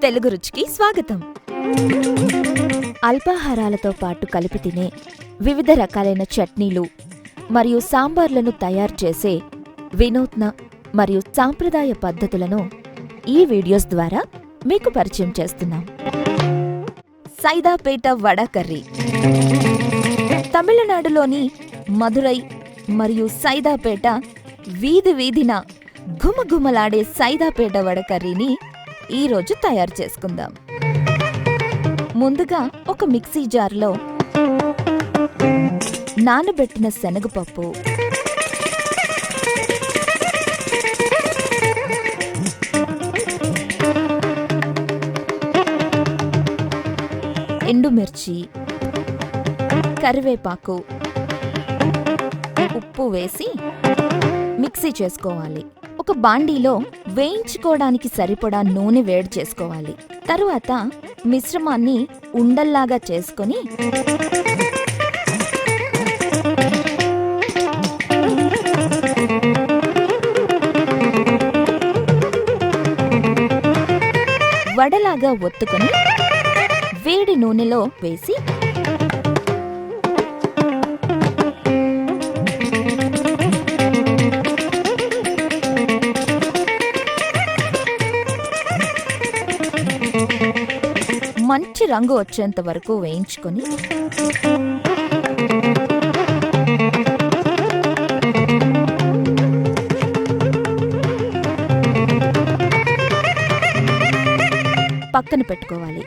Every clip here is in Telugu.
తెలుగు రుచికి స్వాగతం. అల్పాహారాలతో పాటు కలిపి తినే వివిధ రకాలైన చట్నీలు మరియు సాంబార్లను తయారు చేసే వినూత్న మరియు సాంప్రదాయ పద్ధతులను ఈ వీడియోస్ ద్వారా మీకు పరిచయం చేస్తున్నాం. సైదాపేట వడ కర్రీ. తమిళనాడులోని మదురై మరియు సైదాపేట వీధి వీధిన ఘుమఘుమలాడే సైదాపేట వడ కర్రీని ఈరోజు తయారు చేసుకుందాం. ముందుగా ఒక మిక్సీ జార్లో నానబెట్టిన శనగపప్పు, ఎండుమిర్చి, కరివేపాకు, ఉప్పు వేసి మిక్సీ చేసుకోవాలి. ఒక బాండీలో వేయించుకోవడానికి సరిపడా నూనె వేడి చేసుకోవాలి. తరువాత మిశ్రమాన్ని ఉండల్లాగా చేసుకొని వడలాగా ఒత్తుకొని వేడి నూనెలో వేసి మంచి రంగు వచ్చేంత వరకు వేయించుకొని పక్కన పెట్టుకోవాలి.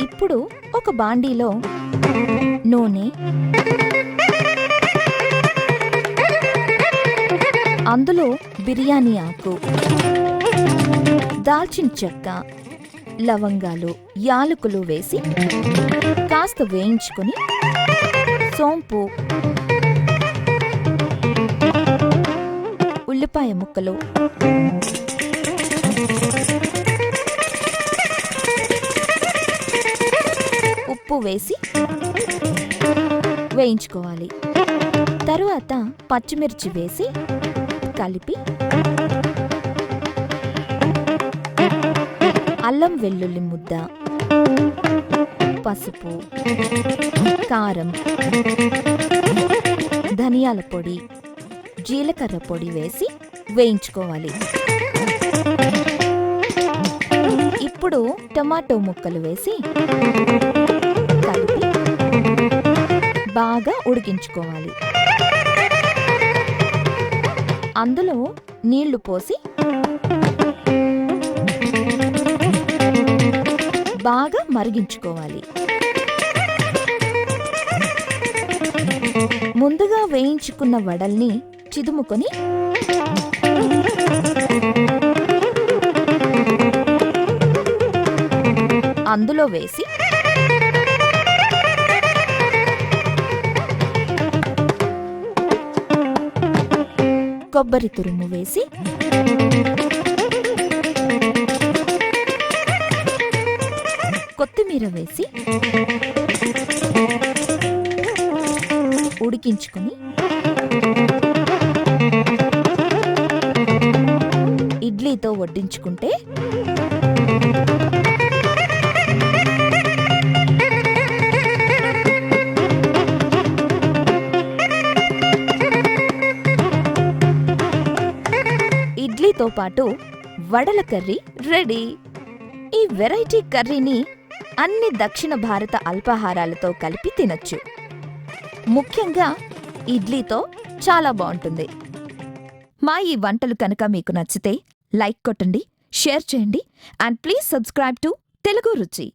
ఇప్పుడు ఒక బాండీలో నూనె, అందులో బిర్యానీ ఆకు, దాల్చిన చెక్క, లవంగాలు, యాలకులు వేసి కాస్త వేయించుకొని సోంపు, ఉల్లిపాయ ముక్కలు, ఉప్పు వేసి వేయించుకోవాలి. తరువాత పచ్చిమిర్చి వేసి కలిపి అల్లం వెల్లుల్లి ముద్ద, పసుపు, కారం, ధనియాల పొడి, జీలకర్ర పొడి వేసి వేయించుకోవాలి. ఇప్పుడు టమాటో ముక్కలు వేసి కలిపి బాగా ఉడికించుకోవాలి. అందులో నీళ్లు పోసి బాగా మరిగించుకోవాలి. ముందుగా వేయించుకున్న వడల్ని చిదుముకొని అందులో వేసి కొబ్బరి తురుము వేసి కొత్తిమీర వేసి ఉడికించుకొని ఇడ్లీతో వడ్డించుకుంటే ఇడ్లీతో పాటు వడల కర్రీ రెడీ. ఈ వెరైటీ కర్రీని అన్ని దక్షిణ భారత అల్పాహారాలతో కలిపి తినొచ్చు. ముఖ్యంగా ఇడ్లీతో చాలా బాగుంటుంది. మా ఈ వంటలు కనుక మీకు నచ్చితే లైక్ కొట్టండి, షేర్ చేయండి and please subscribe to Telugu రుచి.